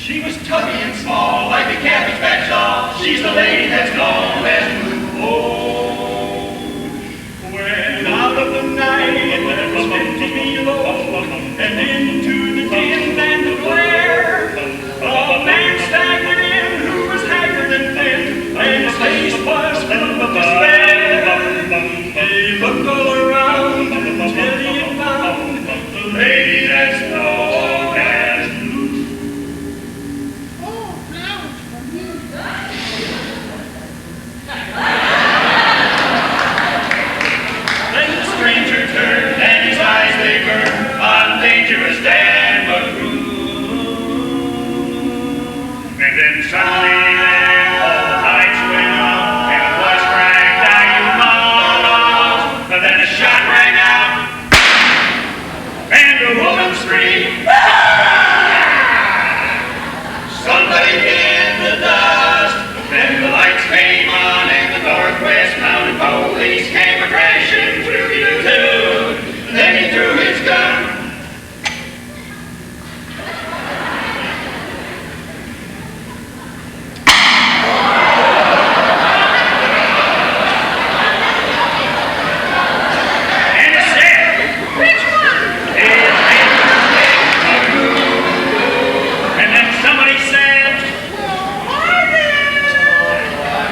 She was tubby and small, like a cabbage patch doll. She's the lady that's known as Blue. When out of the night it was 50 below, and into the din and the glare, a man staggered in who was haggard and thin, and his face was full of despair. He looked all around until he had found the lady that's known as Blue. Then the stranger turned and his eyes they burned on dangerous Dan McAdoo. And then suddenly all the lights went out and a voice cried, "Die you models!" But then a shot rang out and a woman screamed, "Somebody in the dust!" Then the lights came on and the Northwest Mounted Police came a-crashing through you too. Then he threw his gun. And he said, "Which one?" And then somebody said,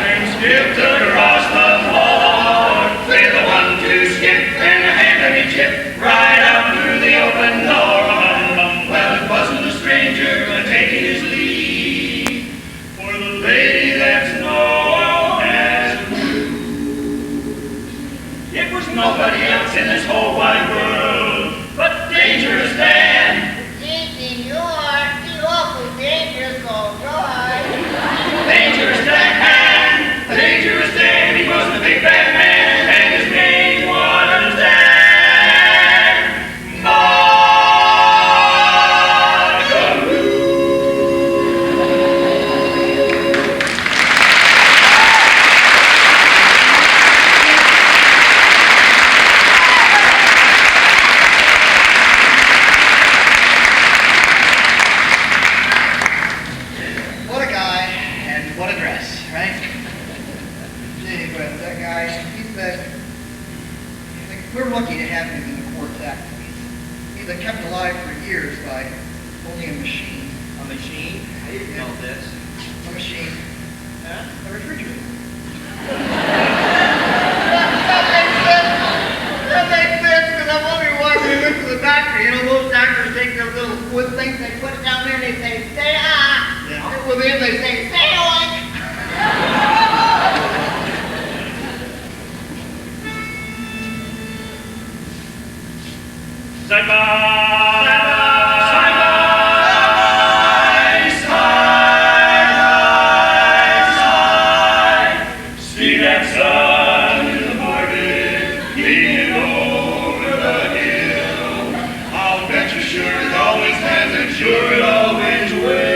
and skipped across the floor with a 1-2 skip and a hand on each hip, right out through the open door. Well, it wasn't a stranger taking his lead, for the lady that's known as Blue. It was nobody else in this whole wide world but Dangerous Dan. Senor, he's awful dangerous, all right. Dangerous Dan, Dangerous Dan, he was the big bad man, and his name was Dan McAdoo. What a guy, and what a dress, right? Gee, but that guy, we're lucky to have him in the quartet. He's been kept alive for years by only a machine. A machine? I didn't know this. A machine. Huh? A refrigerator. That makes sense, because I'm wondering why when we went to the doctor, you know, those doctors take those little wood things, they put it down there, and they say, "Stay on." Yeah. With him, they say, "Stay on." Side by side. See that sun in the morning, leaning over the hill. I'll bet you sure it always has and sure it always will.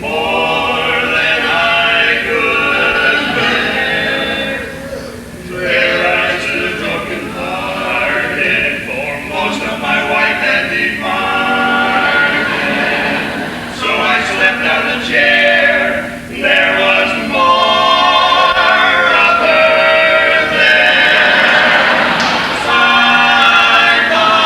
more than I could bear. There I stood broken hearted, for most of my wife had departed. So I slipped out of the chair. There was more of her there, side by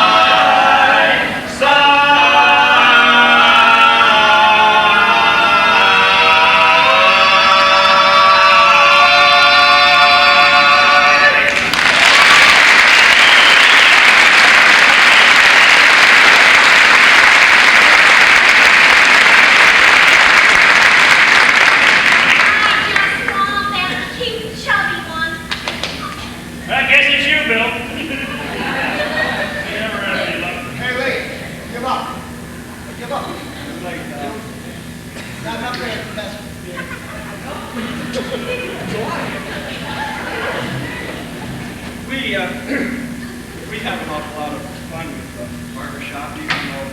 We have an awful lot of fun with barbershop, even though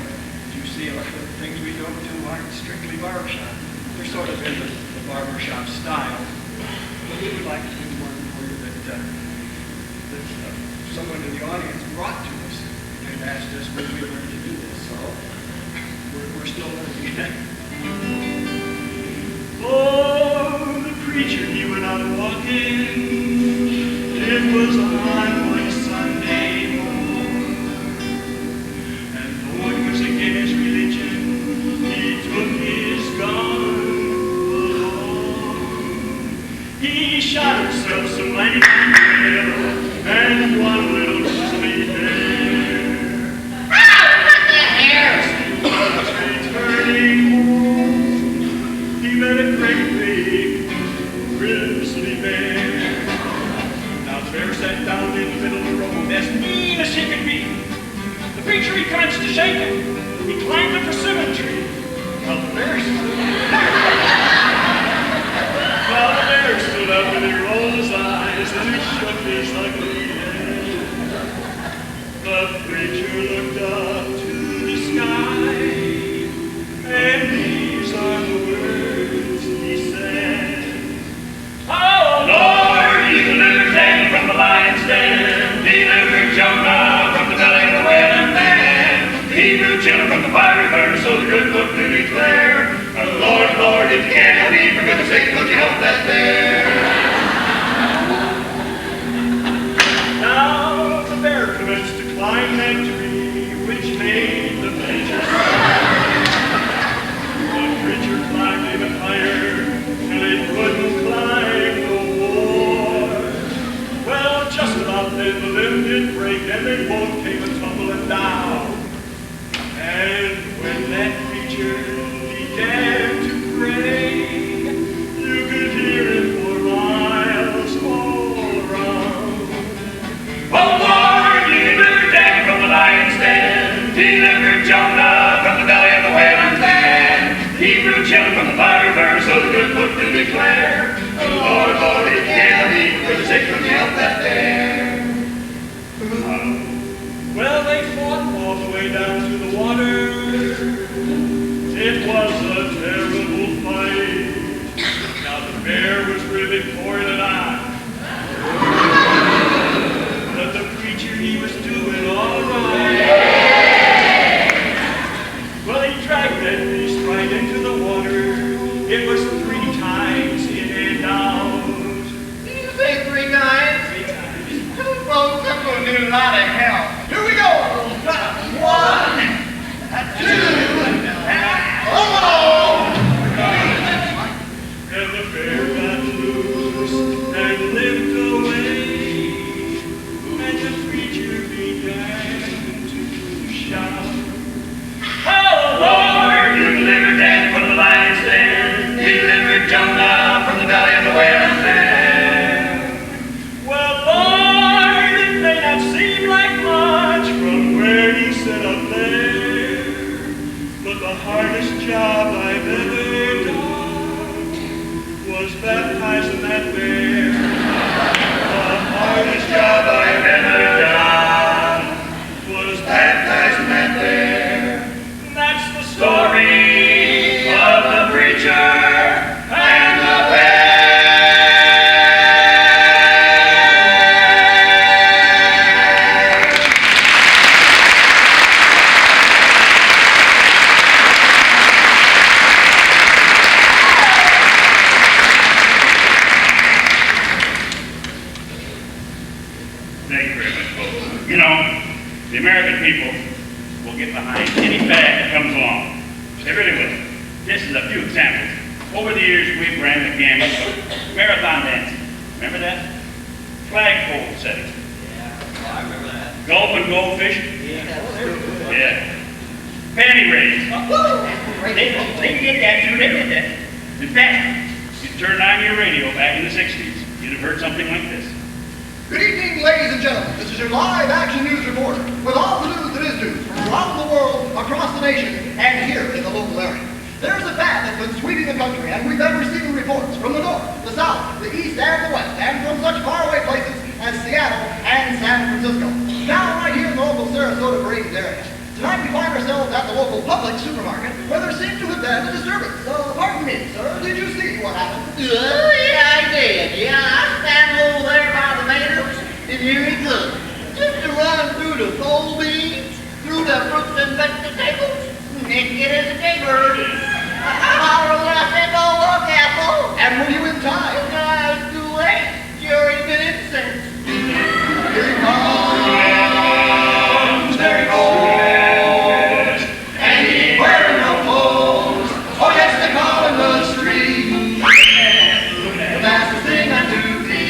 you see the things we don't do aren't strictly barbershop. They're sort of in the barbershop style. But we would like to do one for you that someone in the audience brought to us and asked us when we learned to do this. So we're still learning. Oh, the preacher, he went out walking. It was on one Sunday morning, and though it was against religion, he took his gun along. He shot himself some mighty well, and one little grizzly bear. Cut that hair! Returning home, he met a great big grizzly bear. Bear sat down in the middle of the road, as mean as he could be. The preacher, he commenced to shake him. He climbed a persimmon tree. Well, the bear stood up and he rolled his eyes and he shook his ugly head. The preacher looked up to the sky, and these are the words he said. Oh, Lord, you delivered Daniel from the lion's den, delivered Jonah from the belly of the whale man, Hebrew children from the fiery furnace, so the good book to declare. Lord, Lord, if you can't help me, for goodness sake, don't you help that bear? Now the bear commenced to climb that tree, which made the preacher sigh. The preacher climbed even higher, till he couldn't climb no more. Well, just about then the limb did break, and they both came a-tumbling down. And when that preacher began to pray, you could hear him for miles all around. Oh Lord, you delivered Daniel from the lion's den, delivered Jonah from the belly of the whale man, Hebrew children from the fiery furnace, so the good book to declare. Lord, Lord, if you can't be, for the sake of you help that bear. Well, they fought all the way down to the water. It was a terrible fight. Now the bear was really pouring it on. But the preacher, he was doing all right. Well, he dragged that beast right into the water. It was 3 times in and out. Did you say 3 times? 3 times. Well, that's gonna do a lot of hell. Here we go! 1, 2, And the bear got loose and limped away, and the preacher began to shout. Oh Lord, you delivered Daniel from the lion's den, delivered Jonah from the belly of the whale man. Well, Lord, it may not seem like much from where he sat up there, but the hardest job I've ever done was baptizing that bear. The hardest job I've ever done was baptizing that bear. That's the story of the preacher The American people will get behind any fad that comes along. They really will. This is a few examples. Over the years, we've ran the gamut of marathon dancing. Remember that? Flagpole setting. Yeah, I remember that. Golf and goldfish. Yeah. Yeah. Panty raise. They did that too, they did that. In fact, you turned on your radio back in the 60s, you'd have heard something like this. Good evening, ladies and gentlemen. This is your live action news reporter with all the news that is news from around the world, across the nation, and here in the local area. There's a fad that's been sweeping the country, and we've been receiving reports from the north, the south, the east, and the west, and from such faraway places as Seattle and San Francisco. Now, right here in the local Sarasota, Bray area. Tonight we find ourselves at the local public supermarket where there seems to have been a disturbance. Pardon me, sir, did you see what happened? Oh, yeah, I did. Yeah, I stand over there by the tomatoes, and here he comes. Just to run through the cold beans, through the fruits and vegetables, and get as a jaybird. I hollered when I said, "Oh, look, Apple." And were you in time? No, I was too late. Jury's been innocent. Here he comes. There he goes. And he ain't wearing no clothes. Oh, yes, they call him the street. The fastest thing I do be.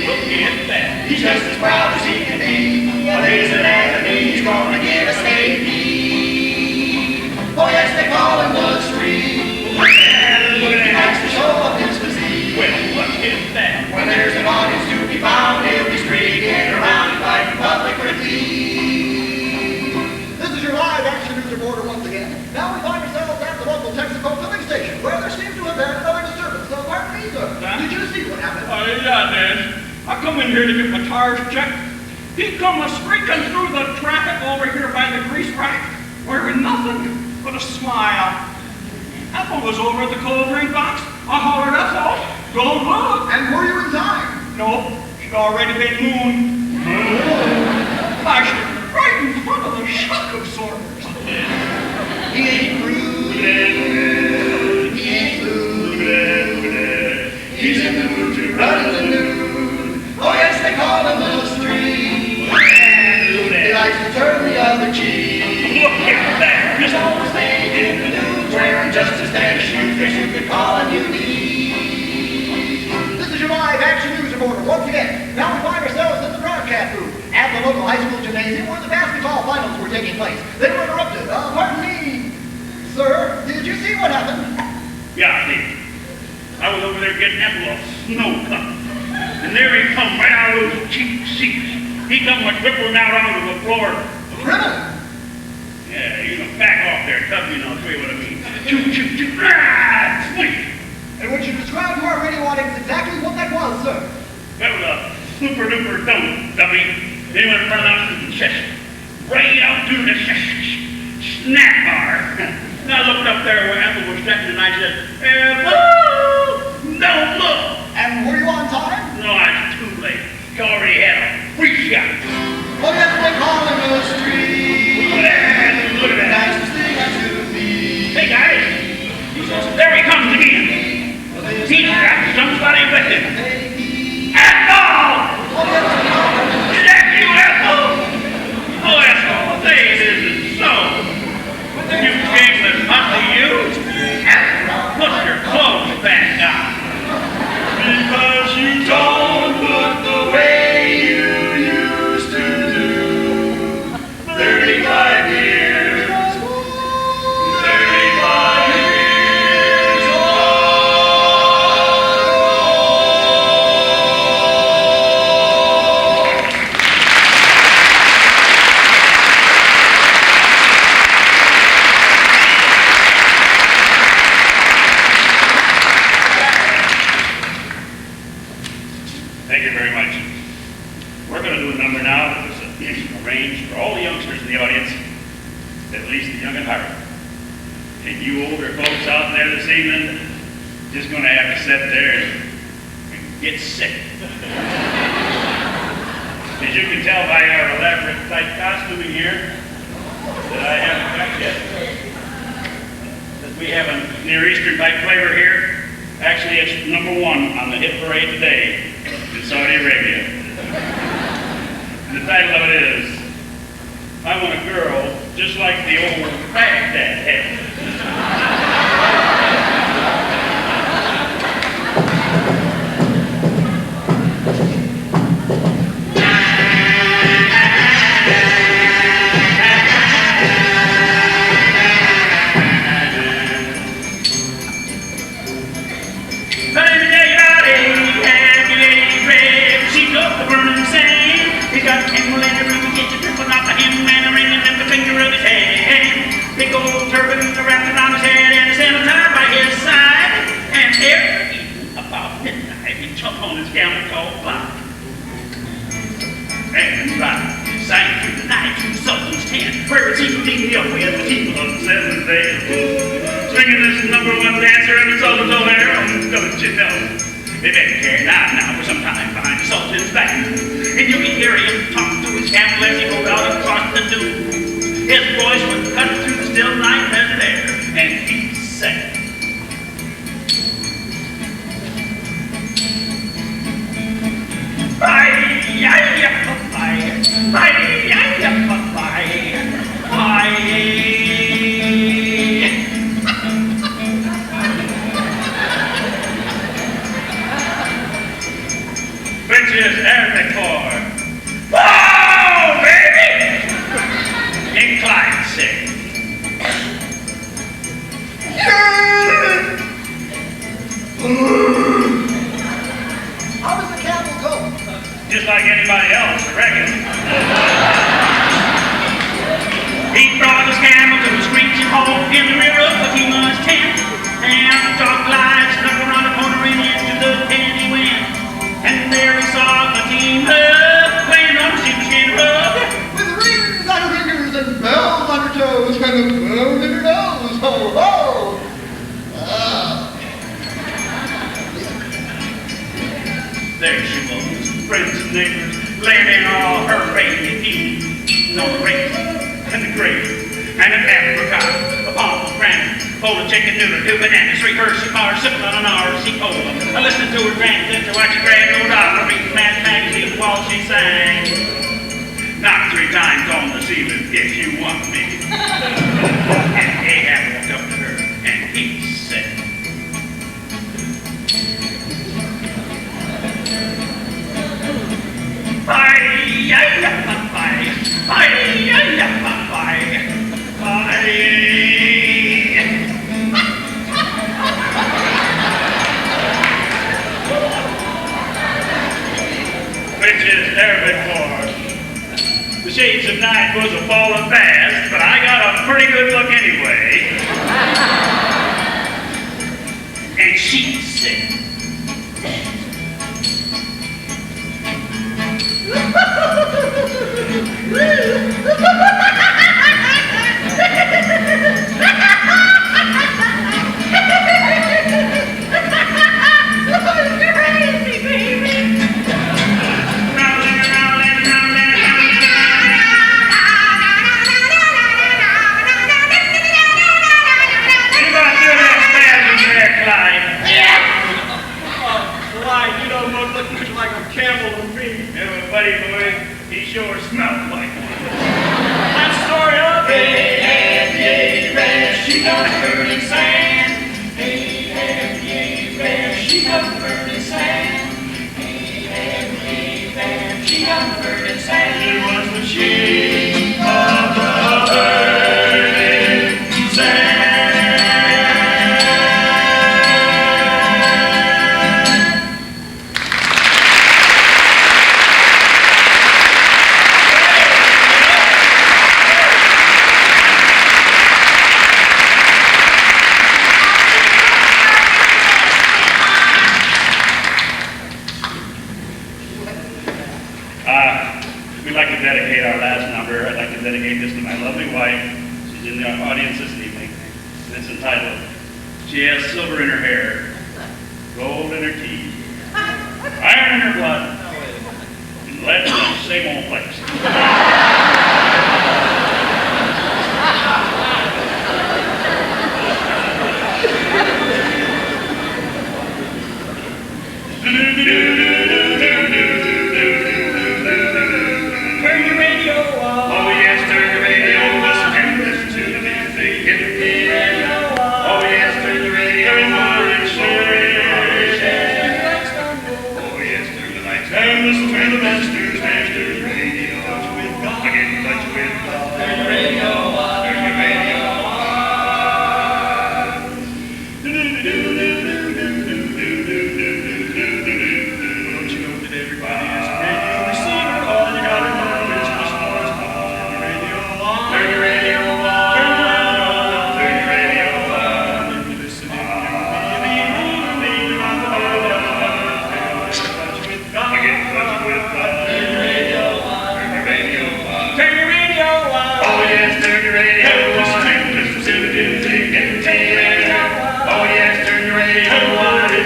Look at that. He's just as proud as he can be. A lazy man, he's gonna get a state fee. Oh, yes, they call him the street. He likes to show off his physique. Well, look at that. When there's an audience to be found, he'll be streaking around fighting public critique. This is your live action news reporter once again. Now we find ourselves at the local Texaco filling station, where there seems to have been another disturbance. So, pardon me, sir. Huh? Did you see what happened? Oh, yeah, Dad. I come in here to get my tires checked. He come a-streaking through the traffic over here by the grease rack, wearing nothing but a smile. Ethel was over at the cold drink box. I hollered, "Ethel, don't look." And were you in time? No, she'd already been mooned. Flashed right in front of the shock absorbers. He ain't rude. He ain't blue. He's in the mood to run in the nude. Oh, yes, they call him the street. He likes to turn the other cheek. Look at that. He's always thinking the nude, wearing just as bad shoes as you could call him unique. This is your live action news reporter once again. Now we find ourselves in the broadcast booth at the local high school gymnasium where the basketball finals were taking place. They were interrupted. Pardon me, sir, did you see what happened? Yeah, I did. I was over there getting Ethel a snow cup. And there he come right out of those cheap seats. He come like rippling out onto the floor. Criminal. Yeah, you can back off there, tough, you know, I'll tell you what I mean. Choo, choo, choo, ah, sweet. And would you describe to our radio audience exactly what that was, sir? That was a super duper dummy. They went running out to the chest. Right out to the snack bar. And I looked up there where Ethel was sitting and I said, "Ethel, don't look." And were you on time? No, it's too late. He already had a free shot. Oh, yes, they call him the street. Look at that. Nicest thing I could be. Hey guys, there he comes again. He's got somebody with him. Ethel! Oh, yes, they call him the Is that you, Ethel? Oh, Ethel, say it isn't so. You came to talk to you? Ethel, put your clothes back on. Because you don't look the way you used to do. 35 years. 35 years old. Thank you very much. We're going to do a number now that was arranged for all the youngsters in the audience, at least the young at heart. And you older folks out there this evening, just going to have to sit there and get sick. As you can tell by our elaborate tight costuming here, that I haven't got yet. That we have a Near Eastern type flavor here. Actually, it's #1 on the hit parade today in Saudi Arabia. And the title of it is I want a girl just like the old Baghdad had. Big old turban wrapped around his head and a scimitar by his side. And every evening about midnight he'd jump on his camel called Bray. And Bray sang through the night to Sultan's tent, where it's equally up with the people of the seventh day. Swinging this #1 dancer in the Sultan's old hair, don't you know? They better carry now for some time behind the Sultan's back. And you can hear him talk to his camel as he goes out across the dune. His voice would cut through the still night and air, and he sang. Which is Arabic for, "Whoa, baby!" Incline sing. How does the camel go? Just like anybody else, I reckon. He brought his camel to a screeching halt in the rear of Fatima's tent, and the dog lights snuck around the corner and into the tent he went. And there he saw Fatima playing on the sheepskin rug. With rings on her fingers and bells on her toes and a bone in her nose. Ho, ho! There she was, friends and neighbors, laying in all her baby eating on the race and the grave and an apricot upon the granite, full of chicken noodle, 2 bananas, 3 Hershey bars, sipping on an RC cola. I listened to her grandkids watching Grand Old Opera, reading Mad Magazine while she sang. Knock 3 times on the ceiling if you want me. And Ahab walked up to her and he said, which is Arabic for, the shades of night was a falling fast, but I got a pretty good look anyway. And she said, buddy boy, he sure smelled like one. That story of she got burning sand. She got burning sand. She got burning sand. It was the sheep of the burning sand. We'd like to dedicate our last number. I'd like to dedicate this to my lovely wife. She's in the audience this evening. And it's entitled, She Has Silver in Her Hair, Gold in Her Teeth, Iron in Her Blood, and lead in the same old place. Turn your radio off. Oh yes, turn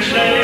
say.